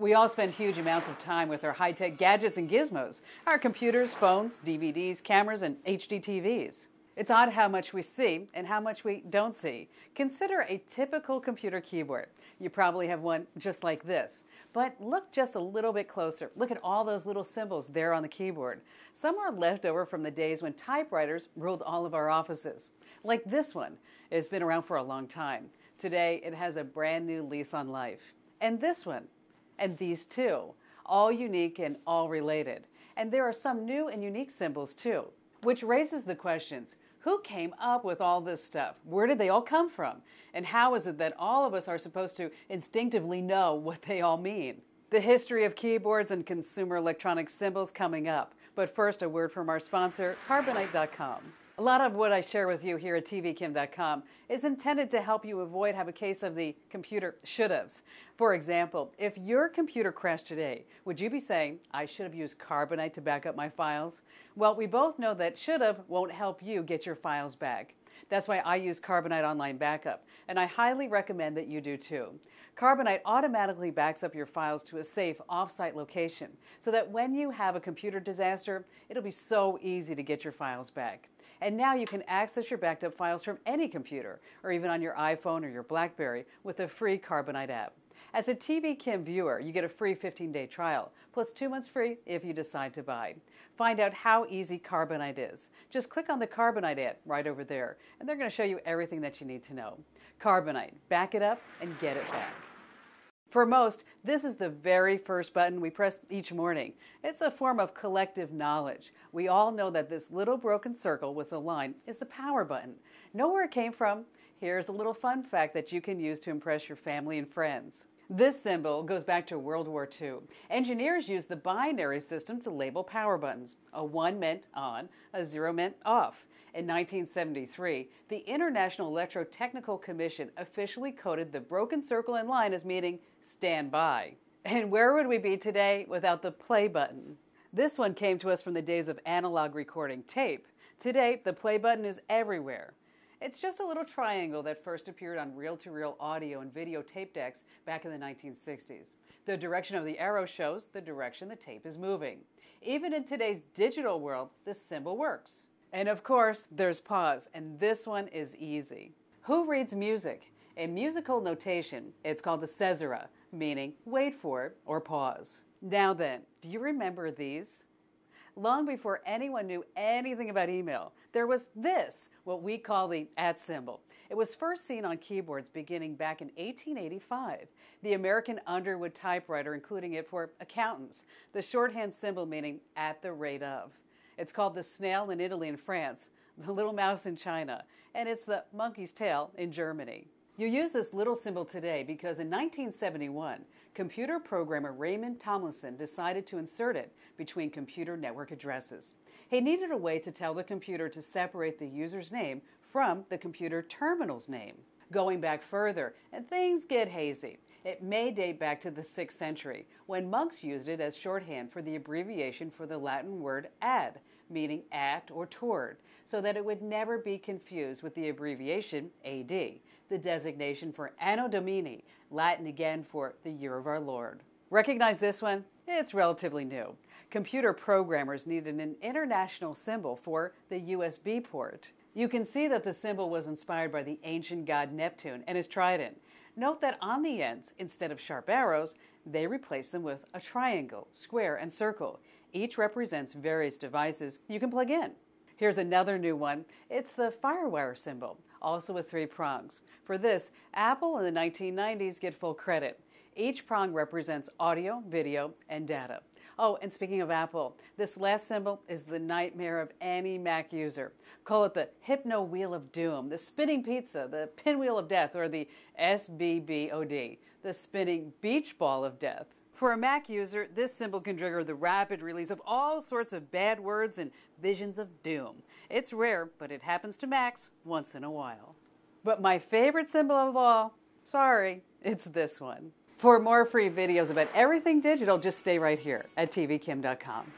We all spend huge amounts of time with our high-tech gadgets and gizmos, our computers, phones, DVDs, cameras, and HD TVs. It's odd how much we see and how much we don't see. Consider a typical computer keyboard. You probably have one just like this. But look just a little bit closer. Look at all those little symbols there on the keyboard. Some are left over from the days when typewriters ruled all of our offices. Like this one. It's been around for a long time. Today, it has a brand new lease on life. And this one. And these two. All unique and all related. And there are some new and unique symbols too. Which raises the questions. Who came up with all this stuff? Where did they all come from? And how is it that all of us are supposed to instinctively know what they all mean? The history of keyboards and consumer electronic symbols coming up. But first, a word from our sponsor, Carbonite.com. A lot of what I share with you here at tvkim.com is intended to help you have a case of the computer should-haves. For example, if your computer crashed today, would you be saying, I should have used Carbonite to back up my files? Well, we both know that should-have won't help you get your files back. That's why I use Carbonite Online Backup, and I highly recommend that you do too. Carbonite automatically backs up your files to a safe off-site location so that when you have a computer disaster, it'll be so easy to get your files back. And now you can access your backed up files from any computer or even on your iPhone or your BlackBerry with a free Carbonite app. As a TV Kim viewer, you get a free 15-day trial, plus 2 months free if you decide to buy. Find out how easy Carbonite is. Just click on the Carbonite ad right over there, and they're going to show you everything that you need to know. Carbonite, back it up and get it back. For most, this is the very first button we press each morning. It's a form of collective knowledge. We all know that this little broken circle with a line is the power button. Know where it came from? Here's a little fun fact that you can use to impress your family and friends. This symbol goes back to World War II. Engineers used the binary system to label power buttons. A 1 meant on, a 0 meant off. In 1973, the International Electrotechnical Commission officially coded the broken circle and line as meaning stand by. And where would we be today without the play button? This one came to us from the days of analog recording tape. Today, the play button is everywhere. It's just a little triangle that first appeared on reel-to-reel audio and video tape decks back in the 1960s. The direction of the arrow shows the direction the tape is moving. Even in today's digital world, this symbol works. And of course, there's pause, and this one is easy. Who reads music? In musical notation, it's called a caesura, meaning wait for it or pause. Now then, do you remember these? Long before anyone knew anything about email, there was this, what we call the @ symbol. It was first seen on keyboards beginning back in 1885. The American Underwood typewriter including it for accountants, the shorthand symbol meaning at the rate of. It's called the snail in Italy and France, the little mouse in China, and it's the monkey's tail in Germany. You use this little symbol today because in 1971, computer programmer Raymond Tomlinson decided to insert it between computer network addresses. He needed a way to tell the computer to separate the user's name from the computer terminal's name. Going back further, and things get hazy. It may date back to the 6th century, when monks used it as shorthand for the abbreviation for the Latin word ad, meaning at or toward, so that it would never be confused with the abbreviation AD, the designation for Anno Domini, Latin again for the year of our Lord. Recognize this one? It's relatively new. Computer programmers needed an international symbol for the USB port. You can see that the symbol was inspired by the ancient god Neptune and his trident. Note that on the ends, instead of sharp arrows, they replaced them with a triangle, square, and circle. Each represents various devices you can plug in. Here's another new one. It's the FireWire symbol, also with 3 prongs. For this, Apple in the 1990s get full credit. Each prong represents audio, video, and data. Oh, and speaking of Apple, this last symbol is the nightmare of any Mac user. Call it the Hypno Wheel of Doom, the spinning pizza, the pinwheel of death, or the SBBOD, the spinning beach ball of death. For a Mac user, this symbol can trigger the rapid release of all sorts of bad words and visions of doom. It's rare, but it happens to Macs once in a while. But my favorite symbol of all, sorry, it's this one. For more free videos about everything digital, just stay right here at tvkim.com.